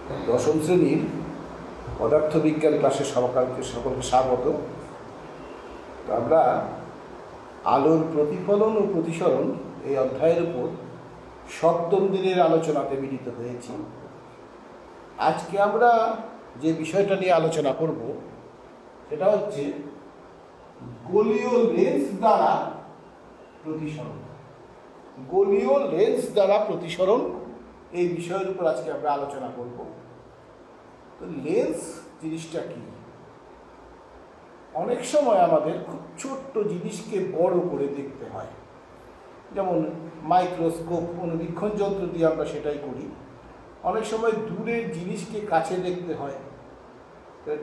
দশম শ্রেণীর পদার্থবিজ্ঞান ক্লাসে সকলকে স্বাগত। তো আমরা আলোর প্রতিফলন ও প্রতিসরণ এই অধ্যায়ের উপর সপ্তম দিনের আলোচনাতে মিলিত হয়েছি। আজকে আমরা যে বিষয়টা নিয়ে আলোচনা করব সেটা হচ্ছে গোলীয় লেন্স দ্বারা প্রতিসরণ। গোলীয় লেন্স দ্বারা প্রতিসরণ এই বিষয়ের উপর আজকে আমরা আলোচনা করব। তো লেন্স জিনিসটা কি? অনেক সময় আমাদের খুব ছোট্ট জিনিসকে বড় করে দেখতে হয়, যেমন মাইক্রোস্কোপ, অনুবীক্ষণ যন্ত্র দিয়ে আমরা সেটাই করি। অনেক সময় দূরের জিনিসকে কাছে দেখতে হয়,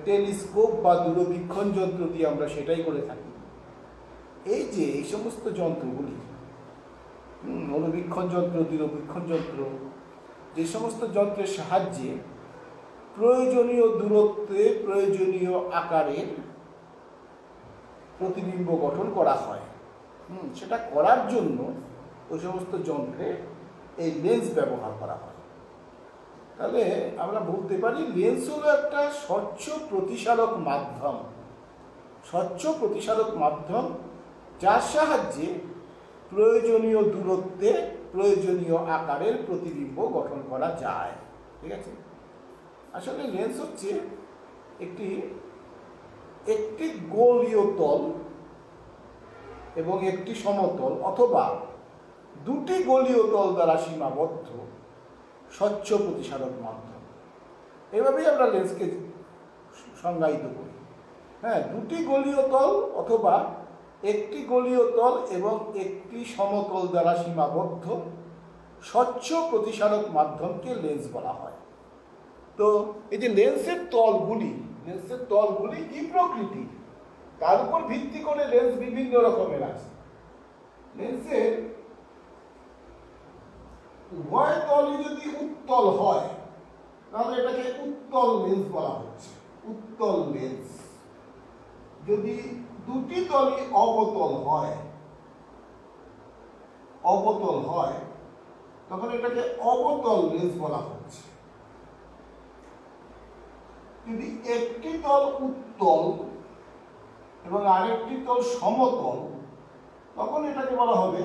টেলিস্কোপ বা দূরবীক্ষণ যন্ত্র দিয়ে আমরা সেটাই করে থাকি। এই সমস্ত যন্ত্রগুলি, অনুবীক্ষণ যন্ত্র, দূরবীক্ষণ যন্ত্র, যে সমস্ত যন্ত্রের সাহায্যে প্রয়োজনীয় দূরত্বে প্রয়োজনীয় আকারের প্রতিবিম্ব গঠন করা হয়, সেটা করার জন্য ওই সমস্ত যন্ত্রে এই লেন্স ব্যবহার করা হয়। তাহলে আমরা বলতে পারি লেন্স হলো একটা স্বচ্ছ প্রতিসারক মাধ্যম। স্বচ্ছ প্রতিসারক মাধ্যম যার সাহায্যে প্রয়োজনীয় দূরত্বে প্রয়োজনীয় আকারের প্রতিবিম্ব গঠন করা যায়। ঠিক আছে? আসলে লেন্স হচ্ছে একটি গোলীয় তল এবং একটি সমতল অথবা দুটি গোলীয় তল দ্বারা সীমাবদ্ধ স্বচ্ছ প্রতিসারক মাধ্যম। এভাবেই আমরা লেন্সকে সংজ্ঞায়িত করি। দুটি গোলীয় তল অথবা একটি গোলীয় তল এবং একটি সমতল দ্বারা সীমাবদ্ধ স্বচ্ছ প্রতিসারক মাধ্যমকে লেন্স বলা হয়। তো এই যে লেন্সের তলগুলি কি প্রকৃতি, তার উপর ভিত্তি করে লেন্স বিভিন্ন রকমের আছে। লেন্সের উভয় তলই যদি উত্তল হয় তাহলে এটাকে উত্তল লেন্স বলা হচ্ছে, উত্তল লেন্স। যদি দুটি তলই অবতল হয় তখন এটাকে অবতল লেন্স বলা হচ্ছে। যদি একটি তল উত্তল এবং আরেকটি তল সমতল, তখন এটাকে বলা হবে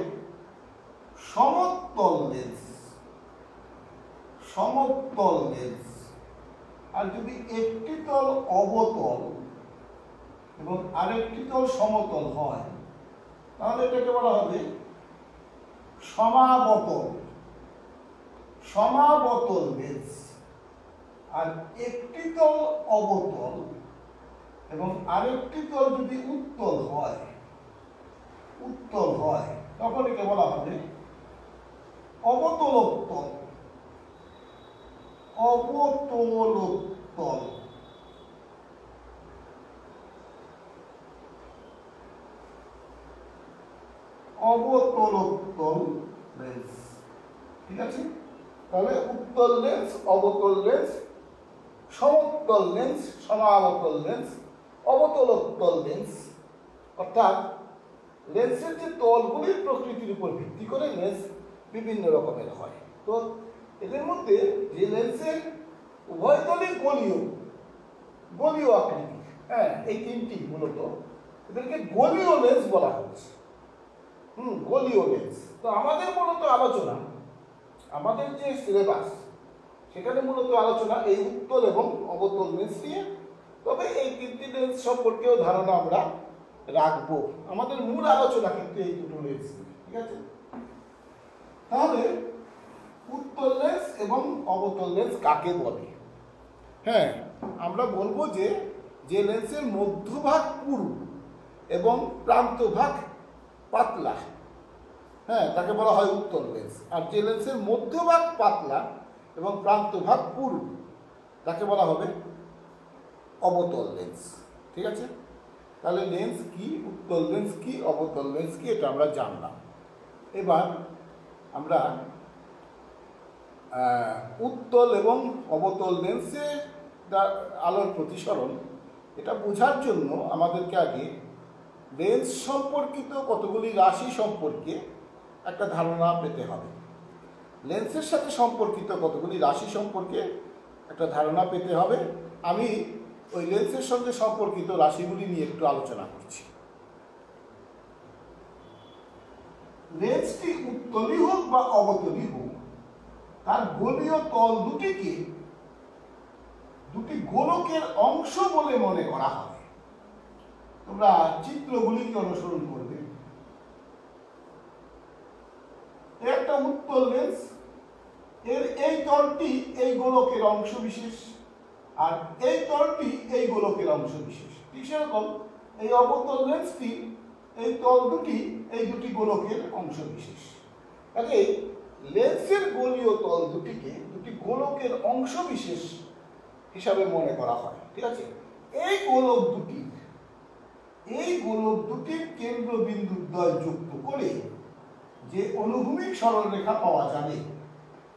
সমতল লেন্স। সমতল লেন্স। আর যদি একটি তল অবতল এবং আরেকটি তল সমতল হয় তাহলে এটাকে বলা হবে সমাবতল লেন্স। আর একটি তল অবতল এবং আরেকটি তল যদি উত্তল হয় তখন একে বলা হবে অবতলোত্তল। অবতলোত্তল। অবতলোত্তল লেন্স। ঠিক আছে? তাহলে উত্তল লেন্স, অবতল লেন্স, সমতল লেন্স, সমাবতল লেন্স, অবতলোত্তল লেন্স। অর্থাৎ লেন্সের যে তলগুলির প্রকৃতির উপর ভিত্তি করে লেন্স বিভিন্ন রকমের হয়। তো এদের মধ্যে যে লেন্সের উভয় তলই গোলীয় আকৃতি, এই তিনটি মূলত এদেরকে গোলীয় লেন্স বলা হচ্ছে। গোলীয় লেন্স। তো আমাদের মূলত আলোচনা, আমাদের যে সিলেবাস, সেখানে মূলত আলোচনা এই উত্তল এবং অবতল লেন্স নিয়ে। তবে এই তিনটি লেন্স সম্পর্কেও ধারণা আমরা রাখবো। আমাদের মূল আলোচনা কিন্তু এই দুটো লেন্স। ঠিক আছে? তাহলে উত্তল লেন্স এবং অবতল লেন্স কাকে বলে? আমরা বলবো যে লেন্সের মধ্যভাগ পুরু এবং প্রান্তভাগ পাতলা, তাকে বলা হয় উত্তল লেন্স। আর যে লেন্সের মধ্যভাগ পাতলা এবং প্রান্তভাগ পুরু তাকে বলা হবে অবতল লেন্স। ঠিক আছে? তাহলে লেন্স কি, উত্তল লেন্স কি, অবতল লেন্স কি, এটা আমরা জানলাম। এবার আমরা উত্তল এবং অবতল লেন্সের আলোর প্রতিসরণ এটা বোঝার জন্য আমাদেরকে আগে লেন্স সম্পর্কিত কতগুলি রাশি সম্পর্কে একটা ধারণা পেতে হবে। লেন্সের সাথে সম্পর্কিত কতগুলি রাশি সম্পর্কে একটা ধারণা পেতে হবে। আমি ওই লেন্সের সঙ্গে সম্পর্কিত রাশিগুলি নিয়ে একটু আলোচনা করছি। লেন্সটি উত্তলী হোক বা অবতলী হোক, তার গোলীয় তল দুটিকে দুটি গোলকের অংশ বলে মনে করা হয়। তোমরা চিত্রগুলিকে অনুসরণ করবে। একটা উত্তল লেন্স, এর এই তলটি এই গোলকের অংশ বিশেষ, আর এই তলটি এই গোলকের অংশ বিশেষ। ঠিক সেরকম এই অবতল লেন্সটি এই তল দুটি এই দুটি গোলকের অংশ বিশেষ। কাজে লেন্সের গোলীয় তল দুটিকে দুটি গোলকের অংশ বিশেষ হিসাবে মনে করা হয়। ঠিক আছে, এই গোলক দুটির কেন্দ্রবিন্দু দ্বয় যুক্ত করে যে অনুভূমিক সরলরেখা পাওয়া যাবে,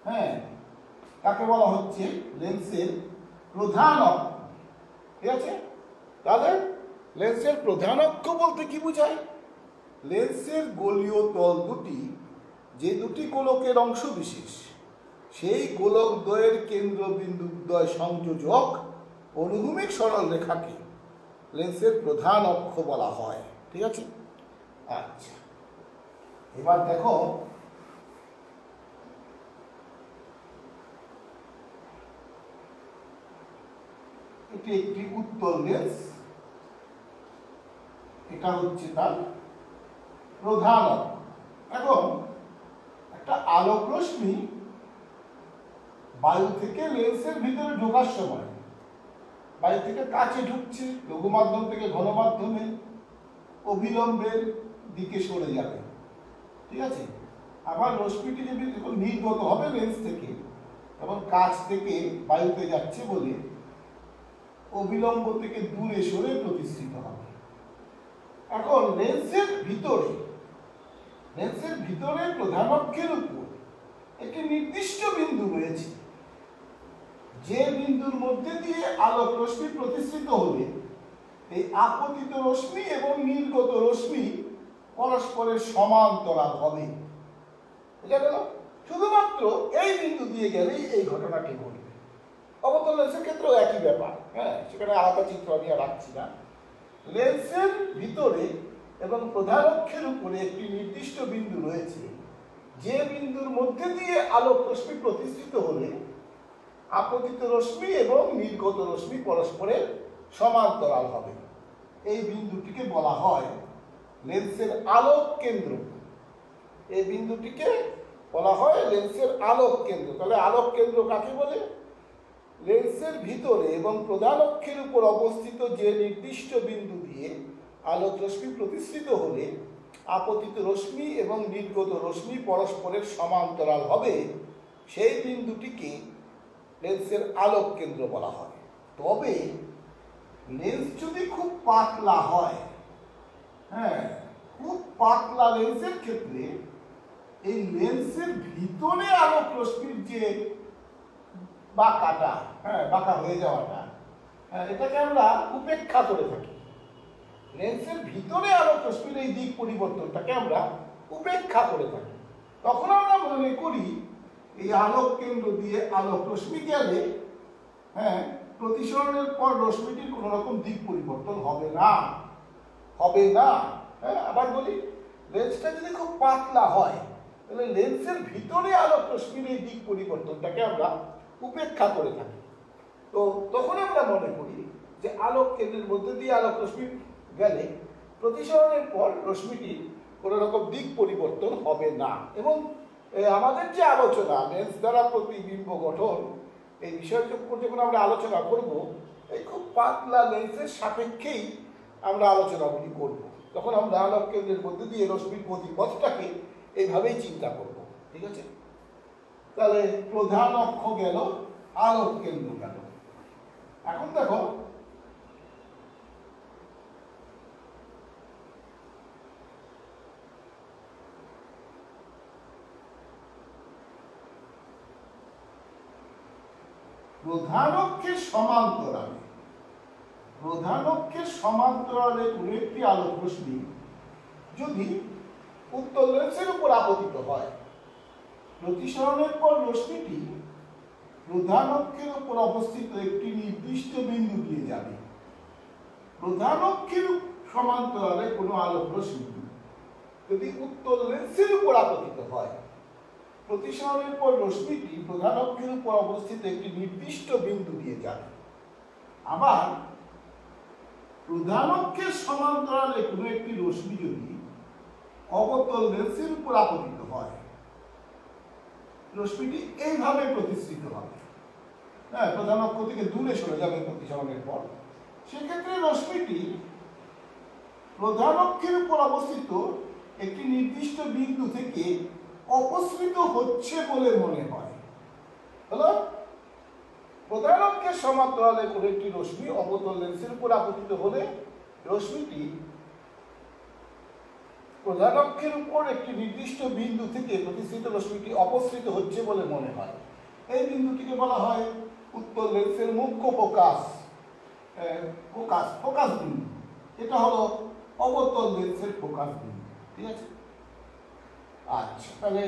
হ্যাঁ, তাকে বলা হচ্ছে লেন্সের প্রধান অক্ষ। ঠিক আছে, তাহলে লেন্সের প্রধান অক্ষ বলতে কি বোঝায়? লেন্সের গোলীয় তল দুটি যে দুটি গোলকের অংশ বিশেষ, সেই গোলক দ্বয়ের কেন্দ্রবিন্দু দ্বয় সংযোজক অনুভূমিক সরল রেখাকে লেন্সের প্রধান অক্ষ বলা হয়। ঠিক আছে, আচ্ছা, এবার দেখো এটি একটি উত্তল লেন্স, এটা হচ্ছে তার প্রধান অক্ষ। এখন একটা আলোক রশ্মি বায়ু থেকে লেন্সের ভিতরে ঢোকার সময় বায়ু থেকে কাছে ঢুকছে, লঘু মাধ্যম থেকে ঘন মাধ্যমে অবিলম্বের দিকে সরে যাবে। ঠিক আছে, আবার রশ্মিটি যখন নির্গত হবে লেন্স থেকে, তখন কাছ থেকে বায়ুতে যাচ্ছে বলে অবিলম্ব থেকে দূরে সরে প্রতিষ্ঠিত হবে। এখন লেন্সের ভিতরে প্রধান অক্ষের উপর একটি নির্দিষ্ট বিন্দু রয়েছে, যে বিন্দুর মধ্যে দিয়ে আলোক রশ্মি প্রতিষ্ঠিত হলে এই আপতিত রশ্মি এবং নির্গত রশ্মি পরস্পরের সমান্তরাল হবে। বুঝা গেল? শুধুমাত্র এই বিন্দু দিয়ে গেলেই এই ঘটনাটি ঘটবে। অবতল লেন্সের ক্ষেত্রেও একই ব্যাপার, হ্যাঁ, সেখানে আলাদা চিত্র আমি আর রাখছি না। লেন্সের ভিতরে এবং প্রধান অক্ষের উপরে একটি নির্দিষ্ট বিন্দু রয়েছে, যে বিন্দুর মধ্যে দিয়ে আলোক রশ্মি প্রতিষ্ঠিত হলে আপতিত রশ্মি এবং নির্গত রশ্মি পরস্পরের সমান্তরাল হবে। এই বিন্দুটিকে বলা হয় লেন্সের আলোক কেন্দ্র। এই বিন্দুটিকে বলা হয় লেন্সের আলোক কেন্দ্র। তাহলে আলোক কেন্দ্র কাকে বলে? লেন্সের ভিতরে এবং প্রধান অক্ষের উপর অবস্থিত যে নির্দিষ্ট বিন্দু দিয়ে আলোক রশ্মি প্রতিষ্ঠিত হলে আপতিত রশ্মি এবং নির্গত রশ্মি পরস্পরের সমান্তরাল হবে, সেই বিন্দুটিকে লেন্সের আলোক কেন্দ্র বলা হয়। তবে লেন্স যদি খুব পাতলা হয়, হ্যাঁ, খুব পাতলা লেন্সের ক্ষেত্রে এই লেন্সের ভিতরে আলোক রশ্মির যে বাঁকাটা, হ্যাঁ, বাঁকা হয়ে যাওয়াটা, এটাকে আমরা উপেক্ষা করে থাকি। লেন্সের ভিতরে আলোক রশ্মির এই দিক পরিবর্তনটাকে আমরা উপেক্ষা করে থাকি। তখন আমরা মনে করি এই আলোক কেন্দ্র দিয়ে আলোক রশ্মি গেলে, হ্যাঁ, প্রতিসরণের পর রশ্মিটির কোন রকম দিক পরিবর্তন হবে না। হ্যাঁ, আবার বলি, লেন্সটা যদি খুব পাতলা হয় তাহলে লেন্সের ভিতরে আলোক রশ্মির এই দিক পরিবর্তনটাকে আমরা উপেক্ষা করে থাকি। তো তখন আমরা মনে করি যে আলোক কেন্দ্রের মধ্যে দিয়ে আলোক রশ্মি গেলে প্রতিসরণের পর রশ্মিটির কোনো রকম দিক পরিবর্তন হবে না। এবং আমাদের যে আলোচনা লেন্স দ্বারা প্রতিবিম্ব গঠন, এই বিষয়ের উপর যখন আমরা আলোচনা করব, এই খুব পাতলা লেন্সের সাপেক্ষেই আমরা আলোচনাগুলি করব। তখন আমরা আলোক কেন্দ্রের মধ্যে দিয়ে রশ্মির গতিপথটাকে এইভাবেই চিন্তা করব। ঠিক আছে, তাহলে প্রধান অক্ষ গেল, আলোক কেন্দ্র গেল। এখন দেখো প্রধান অক্ষের সমান্তরালে কোনো একটি আলোক রশ্মি যদি উত্তল লেন্সের উপর আপতিত হয়, প্রতিসরণের পর রশ্মিটি প্রধান অক্ষের উপর অবস্থিত একটি নির্দিষ্ট বিন্দু দিয়ে যাবে। প্রধান অক্ষের সমান্তরালে কোনো আলোক রশ্মি যদি উত্তল লেন্সের উপর আপতিত হয়, প্রতিসরণের পর রশ্মিটি প্রধান অক্ষের উপর অবস্থিত একটি নির্দিষ্ট বিন্দু দিয়ে যাবে। আবার প্রধান অক্ষের সমান্তরালে কোনো একটি রশ্মি যদি অবতল লেন্সের উপর আপতিত হয়, রশ্মিটি এইভাবে প্রতিসৃত হবে। হ্যাঁ, প্রধান অক্ষ থেকে দূরে সরে যাবে প্রতিসরণের পর। সেক্ষেত্রে রশ্মিটি প্রধান অক্ষের উপর অবস্থিত একটি নির্দিষ্ট বিন্দু থেকে অপসৃত হচ্ছে বলে মনে হয়। হলো, প্রধান অক্ষের সমান্তরালে কোনো একটি রশ্মি অবতল লেন্সের উপর আপতিত হলে রশ্মিটি প্রধান অক্ষের উপর একটি নির্দিষ্ট বিন্দু থেকে প্রতিসৃত রশ্মিটি অপসৃত হচ্ছে বলে মনে হয়। এই বিন্দুটিকে বলা হয় উত্তল লেন্সের মুখ্য ফোকাস বিন্দু। এটা হলো অবতল লেন্সের ফোকাস বিন্দু। ঠিক আছে? আচ্ছা, তাহলে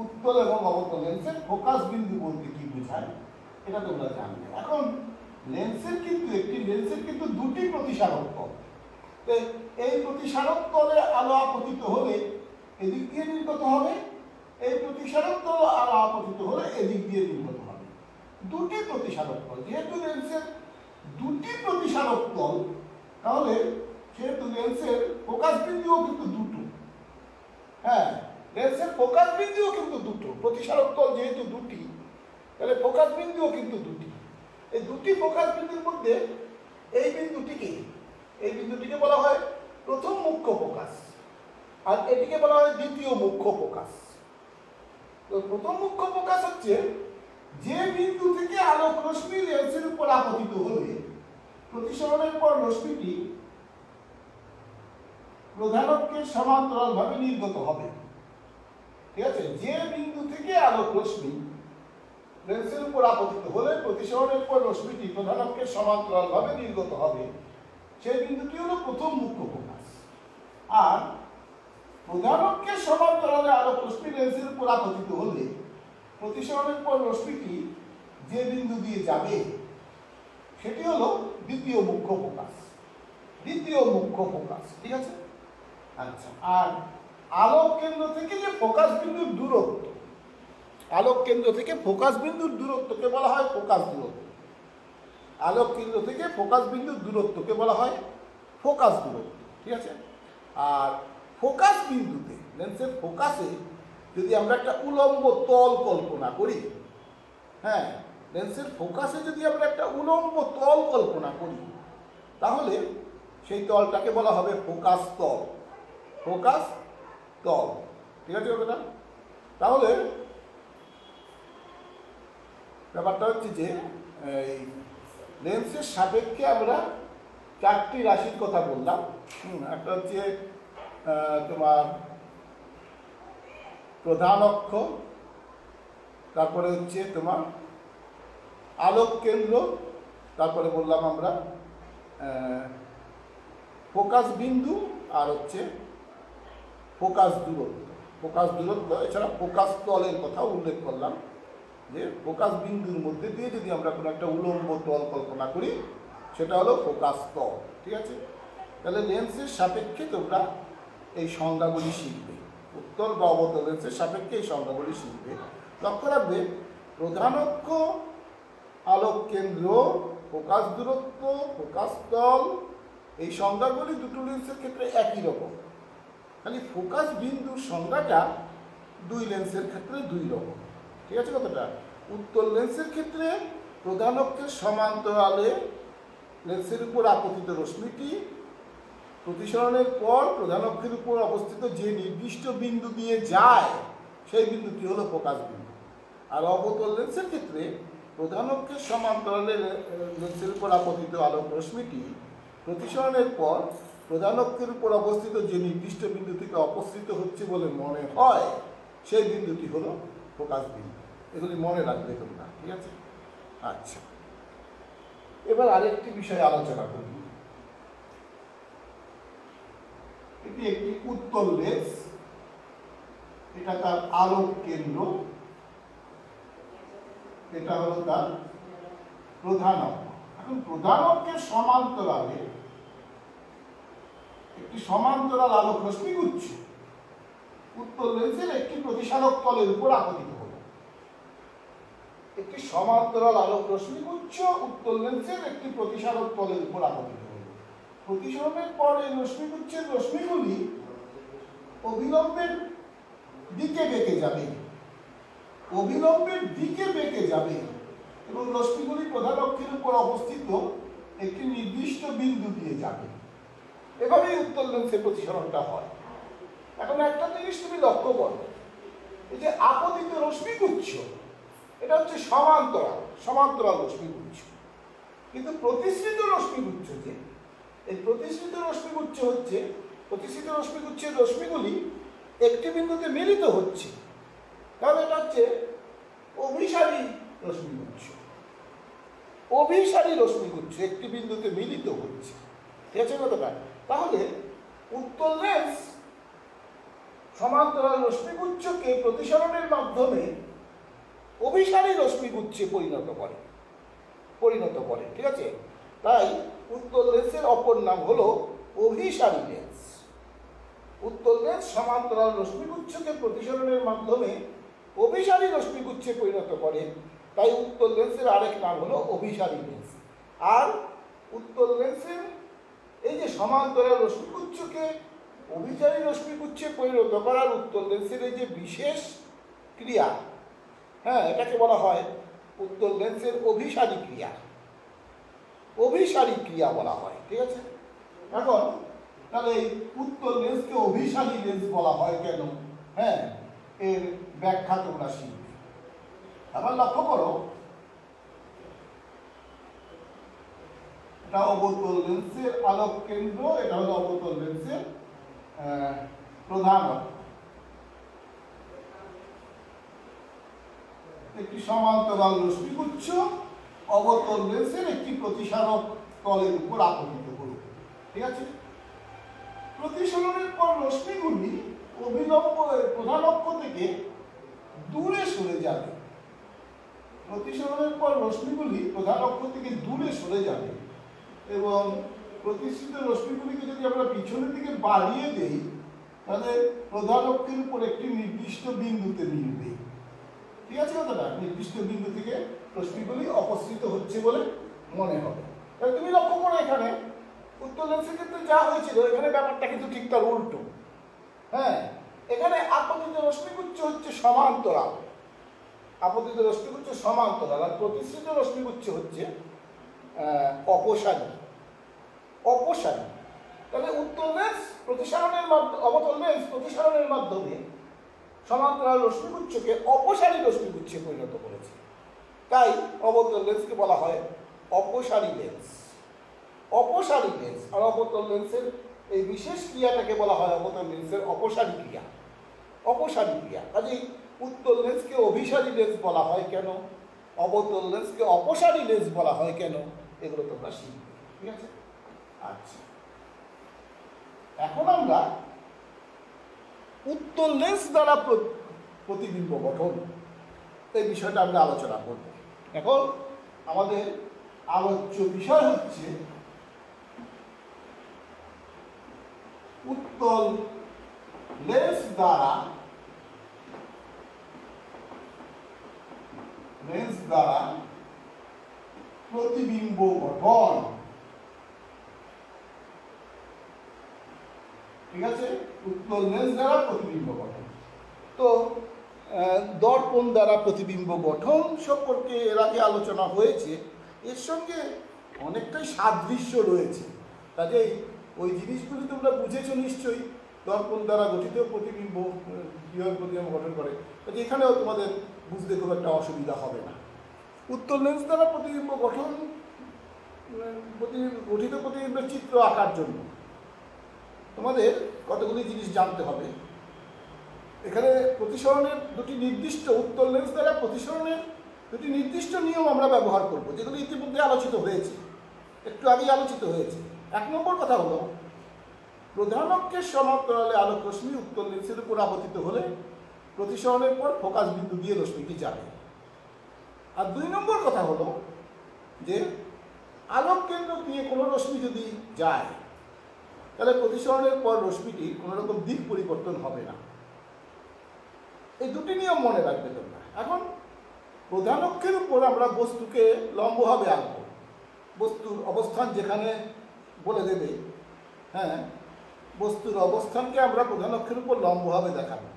উত্তল এবং অবতল লেন্সের ফোকাস বিন্দু বলতে কি বোঝায় এটা তোমরা জানবে। এখন লেন্সের কিন্তু দুটি প্রতিসারক তল। এই প্রতিসারক তলে আলো আপতিত হলে এদিক দিয়ে নির্গত হবে, এই প্রতিসারক তলে আলো আপতিত হলে এদিক দিয়ে নির্গত হবে। দুটি প্রতিসারক তল, যেহেতু লেন্সের দুটি প্রতিসারক তল, তাহলে সেহেতু লেন্সের ফোকাস বিন্দুও কিন্তু দুটো। হ্যাঁ, লেন্সের ফোকাস বিন্দুও কিন্তু দুটো। প্রতিসারক তল যেহেতু দুটি, তাহলে ফোকাস বিন্দুও কিন্তু দুটি। এই দুটি ফোকাস বিন্দুর মধ্যে এই বিন্দুটিকে বলা হয় প্রথম মুখ্য ফোকাস, আর এটিকে বলা হয় দ্বিতীয় মুখ্য ফোকাস। তো প্রথম মুখ্য ফোকাস হচ্ছে যে বিন্দু থেকে আলোক রশ্মি লেন্সের উপর আপতিত হলে প্রতিসরণের পর রশ্মিটি প্রধান অক্ষের সমান্তরালভাবে নির্গত হবে। ঠিক আছে? যে বিন্দু থেকে আলোক রশ্মি লেন্সের উপর আপতিত হলে প্রতিসরণের পর রশ্মিটি প্রধান অক্ষের সমান্তরালভাবে নির্গত হবে, সেই বিন্দুটি হলো প্রথম মুখ্য ফোকাস। আর প্রধান অক্ষের সমান্তরালে আলোক রশ্মি লেন্সের উপর আপতিত হলে প্রতিসরণের পর রশ্মিটি যে বিন্দু দিয়ে যাবে সেটি হলো দ্বিতীয় মুখ্য ফোকাস। ঠিক আছে? আচ্ছা, আর আলোক কেন্দ্র থেকে যে ফোকাস বিন্দুর দূরত্ব, আলোক কেন্দ্র থেকে ফোকাস বিন্দুর দূরত্বকে বলা হয় ফোকাস দূরত্ব। আলোক কেন্দ্র থেকে ফোকাস বিন্দুর দূরত্বকে বলা হয় ফোকাস দূরত্ব। ঠিক আছে? আর ফোকাস বিন্দুতে, লেন্সের ফোকাসে যদি আমরা একটা উলম্ব তল কল্পনা করি, হ্যাঁ, লেন্সের ফোকাসে যদি আমরা একটা উলম্ব তল কল্পনা করি, তাহলে সেই তলটাকে বলা হবে ফোকাস তল। ঠিক আছে কথা? তাহলে ব্যাপারটা হচ্ছে যে এই লেন্সের সাপেক্ষে আমরা চারটি রাশির কথা বললাম। একটা হচ্ছে তোমার প্রধান অক্ষ, তারপরে হচ্ছে তোমার আলোক কেন্দ্র, তারপরে বললাম আমরা ফোকাস বিন্দু, আর হচ্ছে ফোকাস দূরত্ব। এছাড়া ফোকাস তলের কথা উল্লেখ করলাম, যে ফোকাস বিন্দুর মধ্যে দিয়ে যদি আমরা কোনো একটা উলম্ব তল কল্পনা করি, সেটা হলো ফোকাস তল। ঠিক আছে? তাহলে লেন্সের সাপেক্ষে তোমরা এই সংজ্ঞাগুলি শিখবে, উত্তল বা অবতল লেন্সের সাপেক্ষে এই সংজ্ঞাগুলি শিখবে। লক্ষ্য রাখবে, প্রধান অক্ষ, আলোক কেন্দ্র, ফোকাস দূরত্ব, ফোকাস তল, এই সংজ্ঞাগুলি দুটো লেন্সের ক্ষেত্রে একই রকম। খালি ফোকাস বিন্দুর সংজ্ঞাটা দুই লেন্সের ক্ষেত্রে দুই রকম। ঠিক আছে কথাটা? উত্তল লেন্সের ক্ষেত্রে প্রধান অক্ষের সমান্তরালে লেন্সের উপর আপতিত রশ্মিটি প্রতিসরণের পর প্রধান অক্ষের উপর অবস্থিত যে নির্দিষ্ট বিন্দু দিয়ে যায়, সেই বিন্দুটি হলো ফোকাস বিন্দু। আর অবতল লেন্সের ক্ষেত্রে প্রধান অক্ষের সমান্তরালে লেন্সের উপর আপতিত আলোক রশ্মিটি প্রতিসরণের পর প্রধান অক্ষের উপর অবস্থিত যে নির্দিষ্ট বিন্দু থেকে অপসৃত হচ্ছে বলে মনে হয়, সেই বিন্দুটি হলো ফোকাস বিন্দু। এগুলি মনে রাখবে তোমরা। ঠিক আছে? আচ্ছা, এবার আরেকটি বিষয়ে আলোচনা করি। এটি একটি উত্তল লেন্স, এটা তার আলোক কেন্দ্র, এটা হলো তার প্রধান অক্ষ। এখন প্রধান অক্ষের সমান্তরালে একটি সমান্তরাল আলোক রশ্মিগুচ্ছ উত্তল লেন্সের একটি প্রতিসারক তলের উপর আপতিত হলো। একটি সমান্তরাল আলোক রশ্মিগুচ্ছ উত্তল লেন্সের একটি প্রতিসারক তলের উপর আপতিত হলো। প্রতিসরণের পর এই রশ্মিগুচ্ছের রশ্মিগুলি অভিলম্বের দিকে বেঁকে যাবে, অভিলম্বের দিকে বেঁকে যাবে এবং রশ্মিগুলি প্রধান অক্ষের উপর অবস্থিত একটি নির্দিষ্ট বিন্দু দিয়ে যাবে। এভাবেই উত্তল লেন্সের প্রতিসরণটা হয়। এখন একটা জিনিস তুমি লক্ষ্য করো, এই যে আপতিত রশ্মিগুচ্ছ এটা হচ্ছে সমান্তরাল রশ্মিগুচ্ছ, কিন্তু প্রতিসৃত রশ্মিগুচ্ছ যে এই প্রতিসৃত রশ্মিগুচ্ছের রশ্মিগুলি একটি বিন্দুতে মিলিত হচ্ছে, তাহলে এটা হচ্ছে অভিসারী রশ্মিগুচ্ছ একটি বিন্দুতে মিলিত হচ্ছে। ঠিক আছে কথাটা? তাহলে উত্তল লেন্স সমান্তরাল রশ্মিগুচ্ছকে প্রতিসরণের মাধ্যমে অভিসারী রশ্মিগুচ্ছে পরিণত করে। ঠিক আছে? তাই উত্তল লেন্সের অপর নাম হলো অভিসারী লেন্স। উত্তল লেন্স সমান্তরাল রশ্মিগুচ্ছকে প্রতিসরণের মাধ্যমে অভিসারী রশ্মিগুচ্ছে পরিণত করে, তাই উত্তল লেন্সের আরেক নাম হলো অভিসারী লেন্স। আর উত্তল লেন্সের এই যে সমান্তরাল রশ্মিগুচ্ছকে অভিসারী রশ্মিগুচ্ছে পরিণত করার উত্তল লেন্সের এই যে বিশেষ ক্রিয়া, হ্যাঁ, এটাকে বলা হয় উত্তল লেন্সের অভিসারী ক্রিয়া বলা হয়। ঠিক আছে? এখন তাহলে এই উত্তল লেন্সকে অভিসারী লেন্স বলা হয় কেন, হ্যাঁ, এর ব্যাখ্যা তোমরা শিখবে। আবার লক্ষ্য করো, এটা অবতল লেন্সের আলোক কেন্দ্র, এটা হলো অবতল লেন্সের প্রধান অক্ষ। একটি সমান্তরাল রশ্মিগুচ্ছ অবতল লেন্সের একটি প্রতিসারক তলের উপর আপতিত হলো। ঠিক আছে? প্রতিসরণের পর রশ্মিগুলি অভিলম্ব প্রধান অক্ষ থেকে দূরে সরে যাবে। প্রতিসরণের পর রশ্মিগুলি প্রধান অক্ষ থেকে দূরে সরে যাবে এবং প্রতিসৃত রশ্মিগুলিকে যদি আমরা পিছনের দিকে বাড়িয়ে দেই, তাহলে প্রধান অক্ষের উপর একটি নির্দিষ্ট বিন্দুতে মিলবে। ঠিক আছে কথাটা? নির্দিষ্ট বিন্দু থেকে রশ্মিগুলি অপসৃত হচ্ছে বলে মনে হবে। তাহলে তুমি লক্ষ্য করো, এখানে উত্তল লেন্সের ক্ষেত্রে যা হয়েছিল, এখানে ব্যাপারটা কিন্তু ঠিক তার উল্টো। হ্যাঁ, এখানে আপতিত রশ্মিগুচ্ছ হচ্ছে সমান্তরাল, আর প্রতিসৃত রশ্মিগুচ্ছ হচ্ছে অপসারী। তাহলে উত্তল লেন্স অবতল লেন্স প্রতিসরণের মাধ্যমে সমান্তরাল রশ্মিগুচ্ছকে অপসারী রশ্মিগুচ্ছে পরিণত করেছে, তাই অবতল লেন্সকে বলা হয় অপসারী লেন্স। আর অবতল লেন্সের এই বিশেষ ক্রিয়াটাকে বলা হয় অবতল লেন্সের অপসারী ক্রিয়া। কাজেই উত্তল লেন্সকে অভিসারী লেন্স বলা হয় কেন, অবতল লেন্সকে অপসারী লেন্স বলা হয় কেন, এগুলো তোমরা শিখবে। ঠিক আছে? আচ্ছা, এখন আমরা উত্তল লেন্স দ্বারা প্রতিবিম্ব গঠন এই বিষয়টা আমরা আলোচনা করব। এখন আমাদের আলোচ্য বিষয় হচ্ছে উত্তল লেন্স দ্বারা প্রতিবিম্ব গঠন। ঠিক আছে? উত্তল লেন্স দ্বারা প্রতিবিম্ব গঠন। তো দর্পণ দ্বারা প্রতিবিম্ব গঠন সম্পর্কে এর আগে আলোচনা হয়েছে, এর সঙ্গে অনেকটাই সাদৃশ্য রয়েছে। কাজেই ওই জিনিসগুলি তোমরা বুঝেছো নিশ্চয়ই, দর্পণ দ্বারা গঠিত প্রতিবিম্ব কীভাবে প্রতিবিম্ব গঠন করে। কাজে এখানেও তোমাদের বুঝতে খুব একটা অসুবিধা হবে না। উত্তল লেন্স দ্বারা প্রতিবিম্ব গঠন গঠিত প্রতিবিম্বের চিত্র আঁকার জন্য তোমাদের কতগুলি জিনিস জানতে হবে। এখানে প্রতিসরণের উত্তল লেন্স দ্বারা প্রতিসরণের দুটি নির্দিষ্ট নিয়ম আমরা ব্যবহার করব, যেগুলো ইতিমধ্যে আলোচিত হয়েছে, একটু আগেই আলোচিত হয়েছে। 1 নম্বর কথা হলো, প্রধান অক্ষের সমান্তরালে আলোক রশ্মি উত্তল লেন্সের উপর আপতিত হলে প্রতিসরণের পর ফোকাস বিন্দু দিয়ে রশ্মিটি যাবে। আর 2 নম্বর কথা হলো যে আলোক কেন্দ্র দিয়ে কোনো রশ্মি যদি যায় তাহলে প্রতিসরণের পর রশ্মিটি কোনো রকম দিক পরিবর্তন হবে না। এই দুটি নিয়ম মনে রাখবে তোমরা। এখন প্রধান অক্ষের উপর আমরা বস্তুকে লম্বভাবে আঁকব, বস্তুর অবস্থান যেখানে বলে দেবে, হ্যাঁ, বস্তুর অবস্থানকে আমরা প্রধান অক্ষের উপর লম্বভাবে দেখাবো।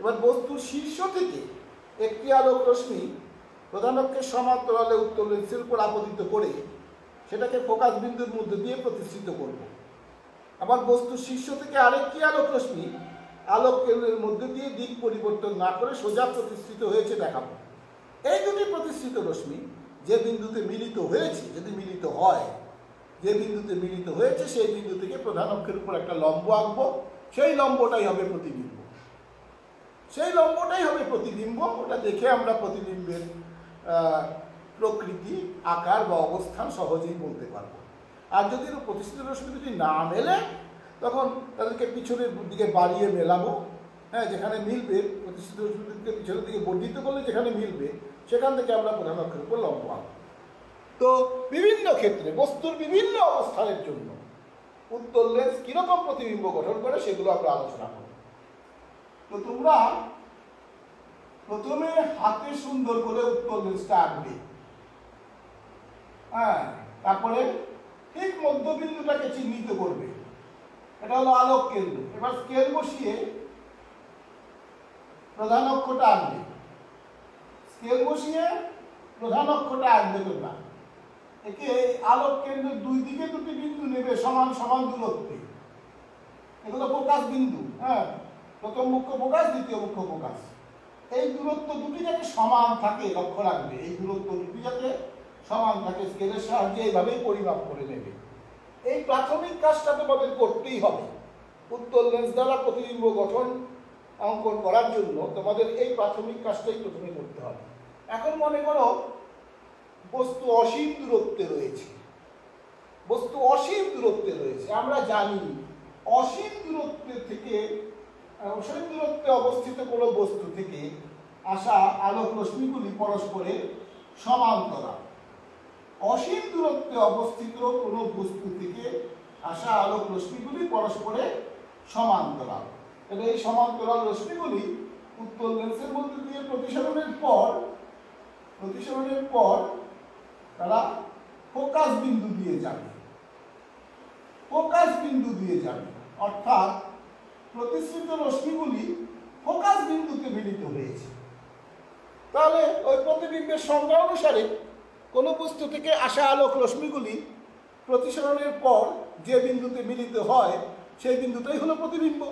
এবার বস্তুর শীর্ষ থেকে একটি আলোক রশ্মি প্রধান অক্ষের সমান্তরালে উত্তর লেন্সের উপর আপতিত করে সেটাকে ফোকাস বিন্দুর মধ্যে দিয়ে প্রতিষ্ঠিত করব। আবার বস্তুর শীর্ষ থেকে আরেকটি আলোক রশ্মি আলোক কেন্দ্রের মধ্যে দিয়ে দিক পরিবর্তন না করে সোজা প্রতিষ্ঠিত হয়েছে দেখাবো। এই দুটি প্রতিষ্ঠিত রশ্মি যে বিন্দুতে মিলিত হয়েছে, যদি মিলিত হয়, যে বিন্দুতে মিলিত হয়েছে সেই বিন্দু থেকে প্রধান অক্ষের উপর একটা লম্ব আঁকবো, সেই লম্বটাই হবে প্রতিবিম্ব। সেই লম্বটাই হবে প্রতিবিম্ব। ওটা দেখে আমরা প্রতিবিম্বের প্রকৃতি, আকার বা অবস্থান সহজেই বলতে পারবো। আর যদি প্রতিষ্ঠিত রশ্মি যদি না মেলে তখন তাদেরকে পিছনের দিকে বাড়িয়ে মেলাবো, হ্যাঁ, যেখানে মিলবে প্রতিষ্ঠিত রশ্মিকে পিছনের দিকে বর্ধিত করলে যেখানে মিলবে সেখান থেকে আমরা প্রধান অক্ষের উপর লম্ব আঁকবো। তো বিভিন্ন ক্ষেত্রে বস্তুর বিভিন্ন অবস্থানের জন্য উত্তল লেন্স কিরকম প্রতিবিম্ব গঠন করে সেগুলো আমরা আলোচনা করব। তো তোমরা প্রথমে হাতে সুন্দর করে উত্তল লেন্সটা আঁকবে, হ্যাঁ, তারপরে ঠিক মধ্যবিন্দুটাকে চিহ্নিত করবে, এটা হলো আলোক কেন্দ্র। এবার স্কেল বসিয়ে প্রধান অক্ষটা আঁকবে, স্কেল বসিয়ে প্রধান অক্ষটা আঁকবে তোমরা। একে আলোক কেন্দ্রের দুই দিকে দুটি বিন্দু নেবে সমান সমান দূরত্বে, এগুলো ফোকাস বিন্দু, হ্যাঁ, প্রথম মুখ্য ফোকাস, দ্বিতীয় মুখ্য ফোকাস। এই দূরত্ব দুটি যাতে সমান থাকে লক্ষ্য রাখবে, এই দূরত্ব দুটি যাতে সমান থাকে স্কেলের সাহায্যে এইভাবেই পরিমাপ করে নেবে। এই প্রাথমিক কাজটা তোমাদের করতেই হবে। উত্তল লেন্স দ্বারা প্রতিবিম্ব গঠন অঙ্কন করার জন্য তোমাদের এই প্রাথমিক কাজটাই প্রথমে করতে হবে। এখন মনে করো বস্তু অসীম দূরত্বে রয়েছে, বস্তু অসীম দূরত্বে রয়েছে। আমরা জানি অসীম দূরত্বে থেকে, অসীম দূরত্বে অবস্থিত কোনো বস্তু থেকে আসা আলোক রশ্মিগুলি পরস্পরের সমান্তরাল। অসীম দূরত্বে অবস্থিত কোনো বস্তু থেকে আসা আলোক রশ্মিগুলি পরস্পরের সমান্তরাল। তাহলে এই সমান্তরাল রশ্মিগুলি উত্তল লেন্সের মধ্যে দিয়ে প্রতিসরণের পর তারা ফোকাস বিন্দু দিয়ে যাবে, ফোকাস বিন্দু দিয়ে যাবে, অর্থাৎ প্রতিসৃত রশ্মিগুলি ফোকাস বিন্দুতে মিলিত হয়েছে। তাহলে ওই প্রতিবিম্বের সংজ্ঞা অনুসারে কোনো বস্তু থেকে আসা আলোক রশ্মিগুলি প্রতিসরণের পর যে বিন্দুতে মিলিত হয় সেই বিন্দুটাই হলো প্রতিবিম্ব।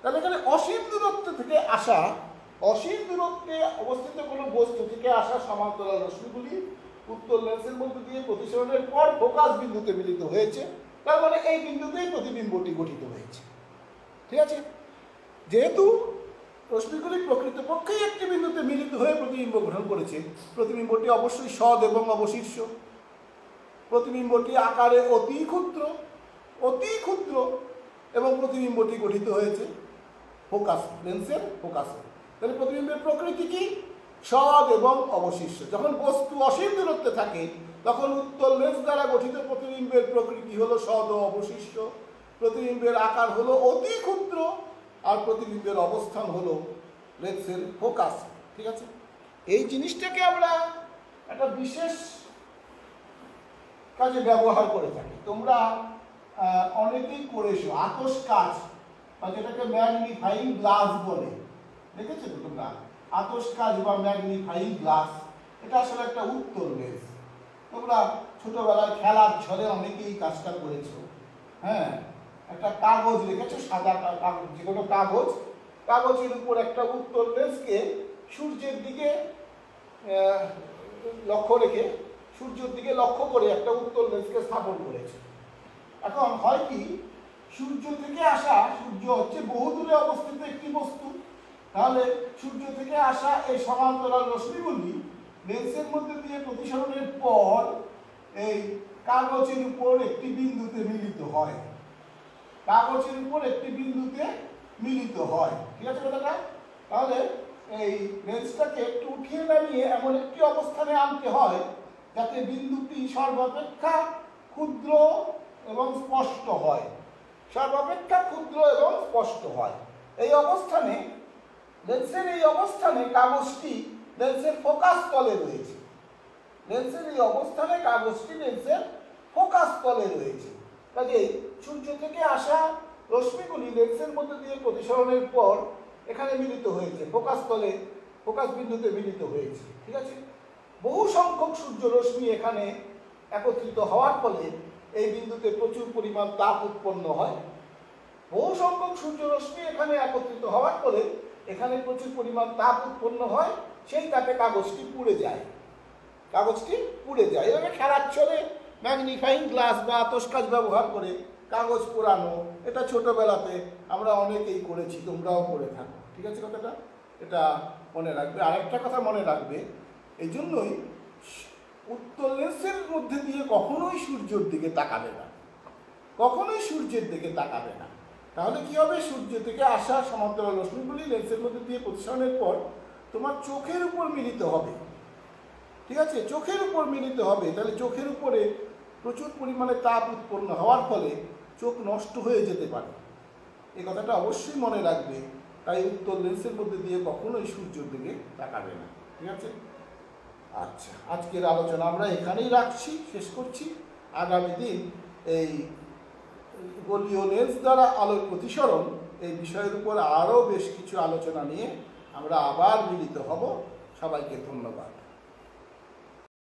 তাহলে এখানে অসীম দূরত্ব থেকে আসা, অসীম দূরত্বে অবস্থিত কোনো বস্তু থেকে আসা সমান্তরাল রশ্মিগুলি উত্তল লেন্সের মধ্যে দিয়ে প্রতিসরণের পর ফোকাস বিন্দুতে মিলিত হয়েছে। তার মানে এই বিন্দুতেই প্রতিবিম্বটি গঠিত হয়েছে। ঠিক আছে? যেহেতু রশ্মিগুলি প্রকৃতপক্ষেই একটি বিন্দুতে মিলিত হয়ে প্রতিবিম্ব গঠন করেছে, প্রতিবিম্বটি অবশ্যই সদ এবং অবশীর্ষ। প্রতিবিম্বটি আকারে অতি ক্ষুদ্র এবং প্রতিবিম্বটি গঠিত হয়েছে ফোকাস, লেন্সের ফোকাসে। তাহলে প্রতিবিম্বের প্রকৃতি কি? সদ এবং অবশীর্ষ। যখন বস্তু অসীম দূরত্বে থাকে তখন উত্তল লেন্স দ্বারা গঠিত প্রতিবিম্বের প্রকৃতি হলো সদ ও অবশীর্ষ, প্রতিবিম্বের আকার হলো অতি ক্ষুদ্র, আর প্রতিবিম্বের অবস্থান হলো লেন্সের ফোকাস। ঠিক আছে? এই জিনিসটাকে আমরা একটা বিশেষ কাজে ব্যবহার করে থাকি। তোমরা অনেকেই করেছো আতশ কাচ, বা যেটাকে ম্যাগনিফাইং গ্লাস বলে, দেখেছো তো তোমরা? আতশ কাচ বা ম্যাগনিফাইং গ্লাস, এটা আসলে একটা উত্তল লেন্স। তোমরা ছোটবেলায় খেলার ছলে অনেকেই কাজটা করেছো। হ্যাঁ, একটা কাগজ রেখেছো, সাদা কাগজ, যে কোনো কাগজ, কাগজের উপর একটা উত্তল লেন্সকে সূর্যের দিকে লক্ষ্য রেখে, সূর্যের দিকে লক্ষ্য করে একটা উত্তল লেন্সকে স্থাপন করেছে। এখন হয় কি, সূর্য থেকে আসা, সূর্য হচ্ছে বহু দূরে অবস্থিত একটি বস্তু, তাহলে সূর্য থেকে আসা এই সমান্তরাল রশ্মিগুলি লেন্সের মধ্যে দিয়ে প্রতিসরণের পর এই কাগজের উপর একটি বিন্দুতে মিলিত হয়, কাগজের উপর একটি বিন্দুতে মিলিত হয়। ঠিক আছে কথাটা? তাহলে এই লেন্সটাকে একটু উঠিয়ে নামিয়ে এমন একটি অবস্থানে আনতে হয় যাতে বিন্দুটি সর্বাপেক্ষা ক্ষুদ্র এবং স্পষ্ট হয়, সর্বাপেক্ষা ক্ষুদ্র এবং স্পষ্ট হয়। এই অবস্থানে কাগজটি লেন্সের ফোকাস তলে রয়েছে। কাজেই সূর্য থেকে আসা রশ্মিগুলি লেন্সের মধ্যে দিয়ে প্রতিসরণের পর এখানে মিলিত হয়েছে, ফোকাস বিন্দুতে মিলিত হয়েছে। ঠিক আছে, বহু সংখ্যক সূর্য রশ্মি এখানে একত্রিত হওয়ার ফলে এই বিন্দুতে প্রচুর পরিমাণ তাপ উৎপন্ন হয়। সেই তাপে কাগজটি পুড়ে যায়। এভাবে খেলার ছলে ম্যাগনিফাইং গ্লাস বা আতশকাচ ব্যবহার করে কাগজ পোড়ানো, এটা ছোটবেলাতে আমরা অনেকেই করেছি, তোমরাও করে থাকো। ঠিক আছে, কথাটা এটা মনে রাখবে। আরেকটা কথা মনে রাখবে, এই জন্যই উত্তল লেন্সের মধ্যে দিয়ে কখনোই সূর্যের দিকে তাকাবে না। তাহলে কি হবে, সূর্য থেকে আসা সমান্তরাল রশ্মিগুলি লেন্সের মধ্যে দিয়ে প্রতিসরণের পর তোমার চোখের উপর মিলিত হবে। ঠিক আছে, চোখের উপর মিলিত হবে। তাহলে চোখের উপরে প্রচুর পরিমাণে তাপ উৎপন্ন হওয়ার ফলে চোখ নষ্ট হয়ে যেতে পারে। এই কথাটা অবশ্যই মনে রাখবে। তাই উত্তল লেন্সের মধ্যে দিয়ে কখনোই সূর্যের দিকে তাকাবে না। ঠিক আছে, আচ্ছা, আজকের আলোচনা আমরা এখানেই শেষ করছি। আগামী দিন এই গোলীয় লেন্স দ্বারা আলোর প্রতিসরণ এই বিষয়ের উপর আরও বেশ কিছু আলোচনা নিয়ে আমরা আবার মিলিত হব। সবাইকে ধন্যবাদ।